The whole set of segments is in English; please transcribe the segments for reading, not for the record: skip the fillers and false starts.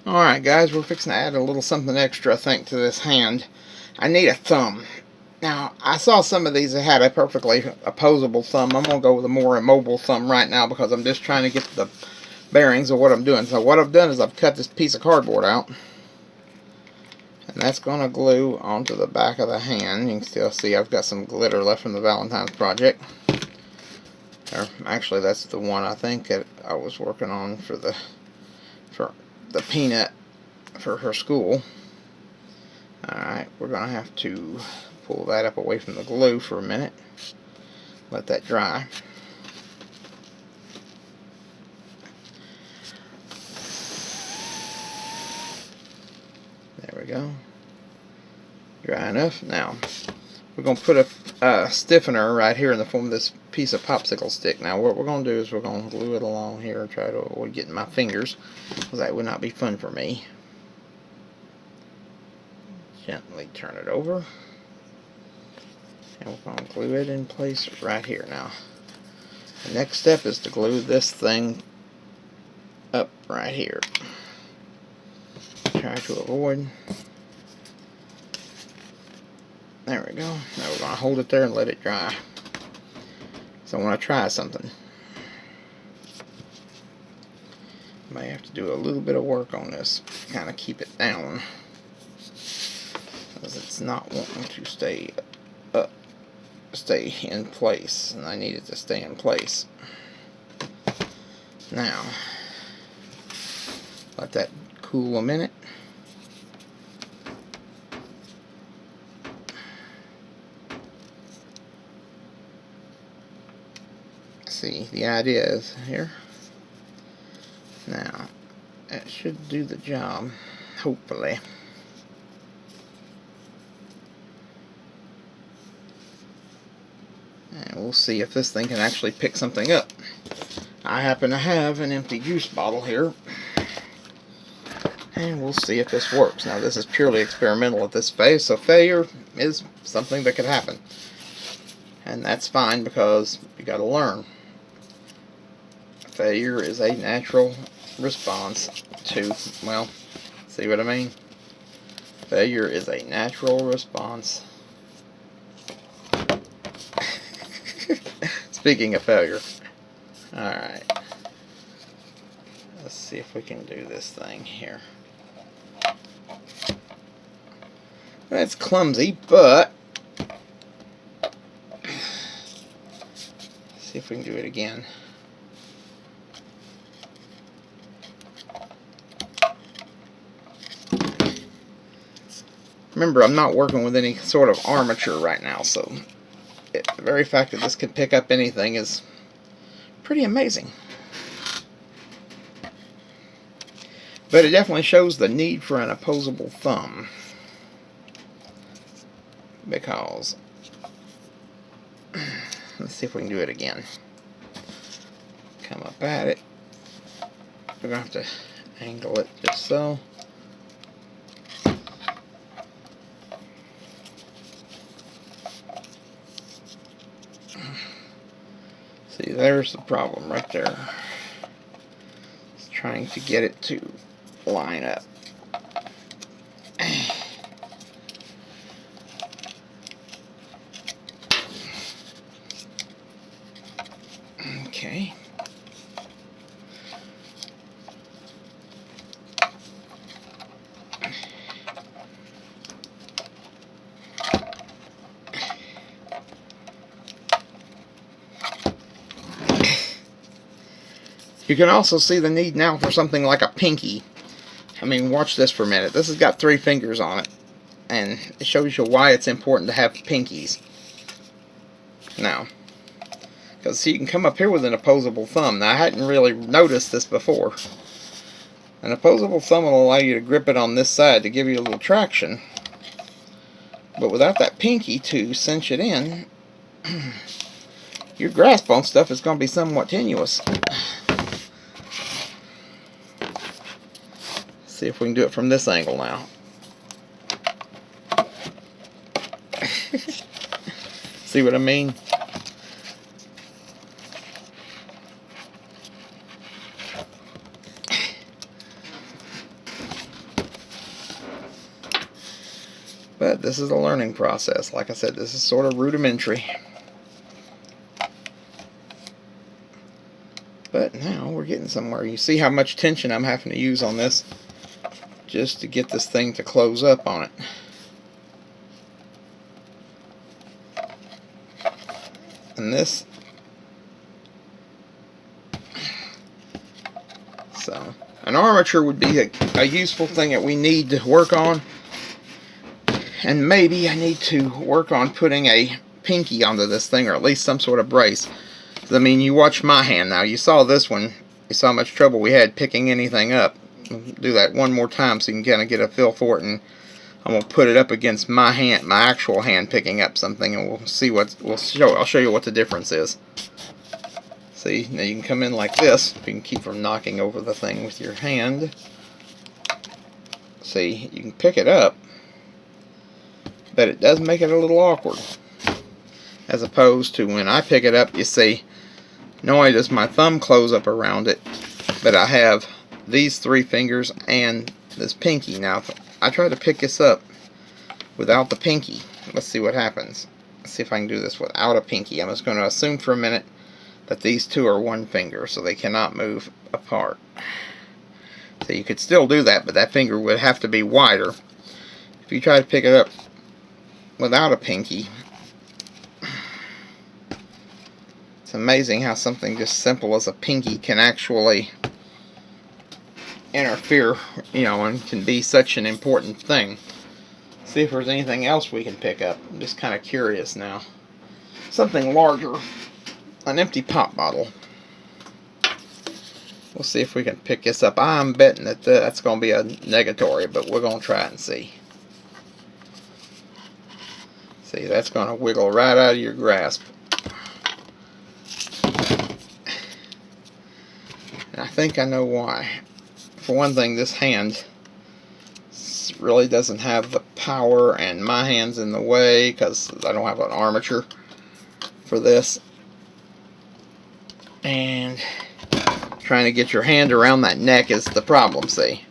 Alright guys, we're fixing to add a little something extra, I think, to this hand. I need a thumb. Now, I saw some of these that had a perfectly opposable thumb. I'm going to go with a more immobile thumb right now because I'm just trying to get the bearings of what I'm doing. So what I've done is I've cut this piece of cardboard out. And that's going to glue onto the back of the hand. You can still see I've got some glitter left from the Valentine's project. Or actually, that's the one I think that I was working on for the peanut for her school. Alright, we're going to have to pull that up away from the glue for a minute. Let that dry. There we go. Dry enough. Now, we're going to put a stiffener right here in the form of this piece of popsicle stick. Now, what we're going to do is we're going to glue it along here and try to avoid getting my fingers, because that would not be fun for me. Gently turn it over. And we're going to glue it in place right here. Now, the next step is to glue this thing up right here. Try to avoid. There we go. Now we're going to hold it there and let it dry. So I want to try something. May have to do a little bit of work on this. Kind of keep it down, because it's not wanting to stay in place, and I need it to stay in place. Now, let that cool a minute. See, the idea is here. Now, that should do the job, hopefully. And we'll see if this thing can actually pick something up. I happen to have an empty juice bottle here, and we'll see if this works. Now, this is purely experimental at this phase, so failure is something that could happen. And that's fine, because you got to learn. Failure is a natural response to, well, see what I mean? Failure is a natural response. Speaking of failure. Alright. Let's see if we can do this thing here. That's clumsy, but see if we can do it again. Remember, I'm not working with any sort of armature right now, so the very fact that this can pick up anything is pretty amazing. But it definitely shows the need for an opposable thumb, because let's see if we can do it again. Come up at it. We're going to have to angle it just so. See, there's the problem right there. It's trying to get it to line up. Okay. You can also see the need now for something like a pinky. I mean, watch this for a minute. This has got 3 fingers on it, and it shows you why it's important to have pinkies. Now, because see, you can come up here with an opposable thumb. Now, I hadn't really noticed this before. An opposable thumb will allow you to grip it on this side to give you a little traction. But without that pinky to cinch it in, your grasp on stuff is going to be somewhat tenuous. See if we can do it from this angle now. See what I mean? But this is a learning process. Like I said, this is sort of rudimentary. But now we're getting somewhere. You see how much tension I'm having to use on this just to get this thing to close up on it. And this, so an armature would be a useful thing that we need to work on. And maybe I need to work on putting a pinky onto this thing, or at least some sort of brace. I mean, you watch my hand now. You saw this one. You saw how much trouble we had picking anything up. I'll do that one more time so you can kind of get a feel for it. And I'm gonna put it up against my hand, my actual hand picking up something, and we'll see what I'll show you what the difference is. See, now you can come in like this. You can keep from knocking over the thing with your hand. See, you can pick it up, but it does make it a little awkward. As opposed to when I pick it up, you see, not only does my thumb close up around it, but I have these 3 fingers and this pinky. Now, if I try to pick this up without the pinky, let's see what happens. Let's see if I can do this without a pinky. I'm just going to assume for a minute that these 2 are 1 finger, so they cannot move apart. So you could still do that, but that finger would have to be wider. If you try to pick it up without a pinky, it's amazing how something just simple as a pinky can actually interfere, you know, and can be such an important thing. See if there's anything else we can pick up. I'm just kind of curious now. Something larger. An empty pop bottle. We'll see if we can pick this up. I'm betting that that's going to be a negatory, but we're going to try it and see. See, that's going to wiggle right out of your grasp. And I think I know why. For one thing, this hand really doesn't have the power, and my hand's in the way because I don't have an armature for this. And trying to get your hand around that neck is the problem, see?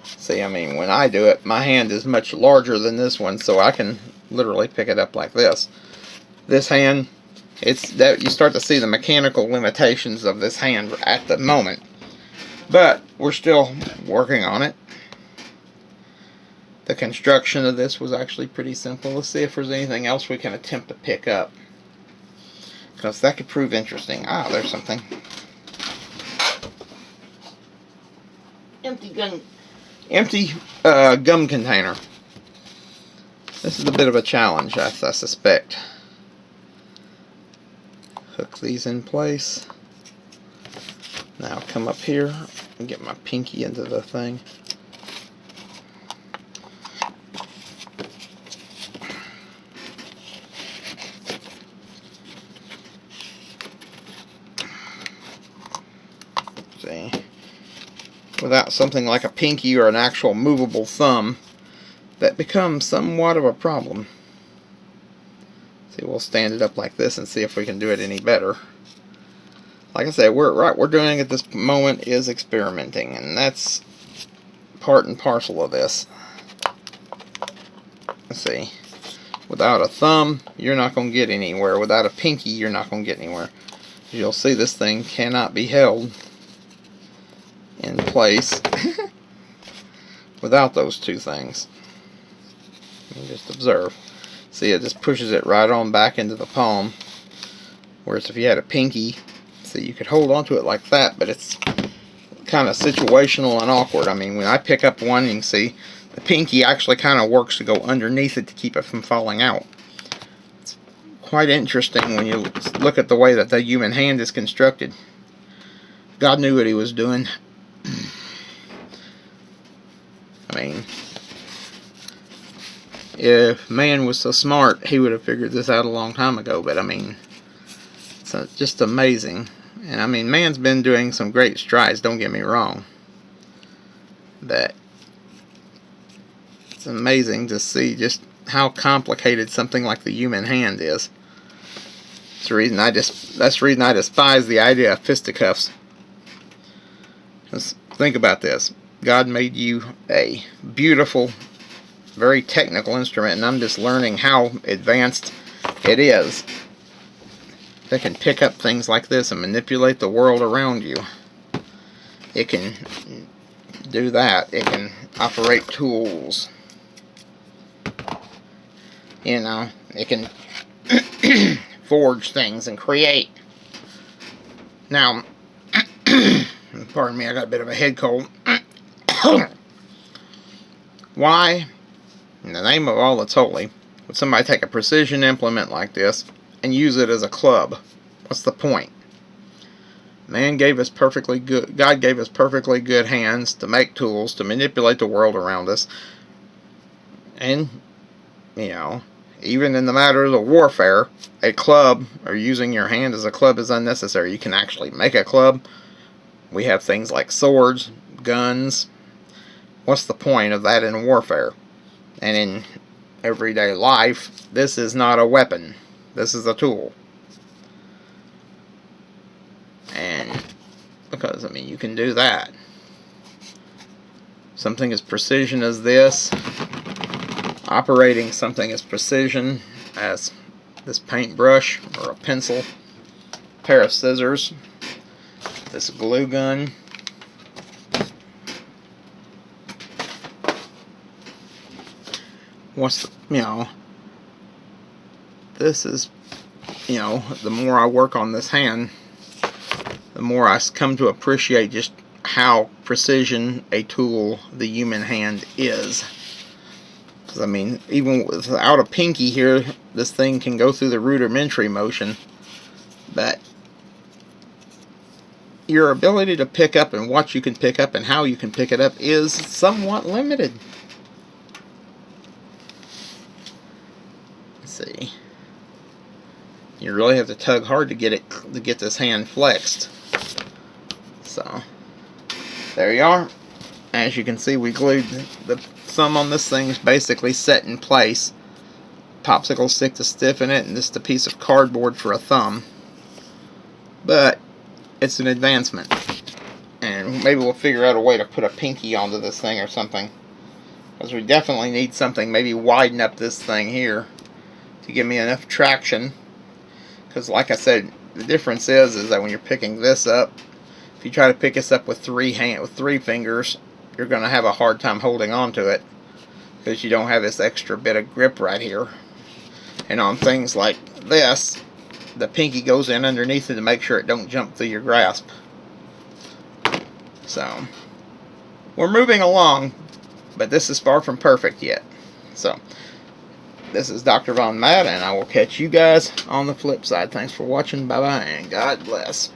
See, I mean, when I do it, my hand is much larger than this one, so I can literally pick it up like this. This hand, it's that you start to see the mechanical limitations of this hand at the moment. But we're still working on it. The construction of this was actually pretty simple. Let's see if there's anything else we can attempt to pick up, because that could prove interesting. Ah, there's something. Empty gum container. This is a bit of a challenge, I suspect. Hook these in place. Now come up here and get my pinky into the thing. See, without something like a pinky or an actual movable thumb, that becomes somewhat of a problem. See, we'll stand it up like this and see if we can do it any better. Like I said, we're doing at this moment is experimenting, and that's part and parcel of this. Let's see. Without a thumb, you're not going to get anywhere. Without a pinky, you're not going to get anywhere. You'll see this thing cannot be held in place without those 2 things. And just observe. See, it just pushes it right on back into the palm. Whereas if you had a pinky, see, you could hold onto it like that, but it's kind of situational and awkward. I mean, when I pick up one, you can see the pinky actually kind of works to go underneath it to keep it from falling out. It's quite interesting when you look at the way that the human hand is constructed. God knew what he was doing. I mean, if man was so smart, he would have figured this out a long time ago. But I mean, it's just amazing. And I mean, man's been doing some great strides, don't get me wrong. But it's amazing to see just how complicated something like the human hand is. That's the reason I despise the idea of fisticuffs. Just think about this. God made you a beautiful very technical instrument, and I'm just learning how advanced it is. It can pick up things like this and manipulate the world around you. It can do that. It can operate tools. You know, it can forge things and create. Now, pardon me, I got a bit of a head cold. Why, in the name of all that's holy, would somebody take a precision implement like this and use it as a club? What's the point? God gave us perfectly good hands to make tools, to manipulate the world around us. And, you know, even in the matters of warfare, a club, or using your hand as a club, is unnecessary. You can actually make a club. We have things like swords, guns. What's the point of that in warfare? And in everyday life, this is not a weapon. This is a tool. And because, I mean, you can do that. Something as precision as this, operating something as precision as this paintbrush or a pencil, pair of scissors, this glue gun, this is, the more I work on this hand, the more I come to appreciate just how precision a tool the human hand is. Because, I mean, even without a pinky here, this thing can go through the rudimentary motion, but your ability to pick up and what you can pick up and how you can pick it up is somewhat limited. Let's see. You really have to tug hard to get this hand flexed. So there you are. As you can see, we glued the thumb on this thing is basically set in place. Popsicle stick to stiffen it, and just a piece of cardboard for a thumb. But it's an advancement, and maybe we'll figure out a way to put a pinky onto this thing or something, because we definitely need something. Maybe widen up this thing here to give me enough traction, because like I said, the difference is that when you're picking this up, if you try to pick this up with three fingers, you're going to have a hard time holding on to it, because you don't have this extra bit of grip right here. And on things like this, the pinky goes in underneath it to make sure it don't jump through your grasp. So we're moving along, but this is far from perfect yet. So this is Dr. Von Matt, and I will catch you guys on the flip side. Thanks for watching. Bye bye, and God bless.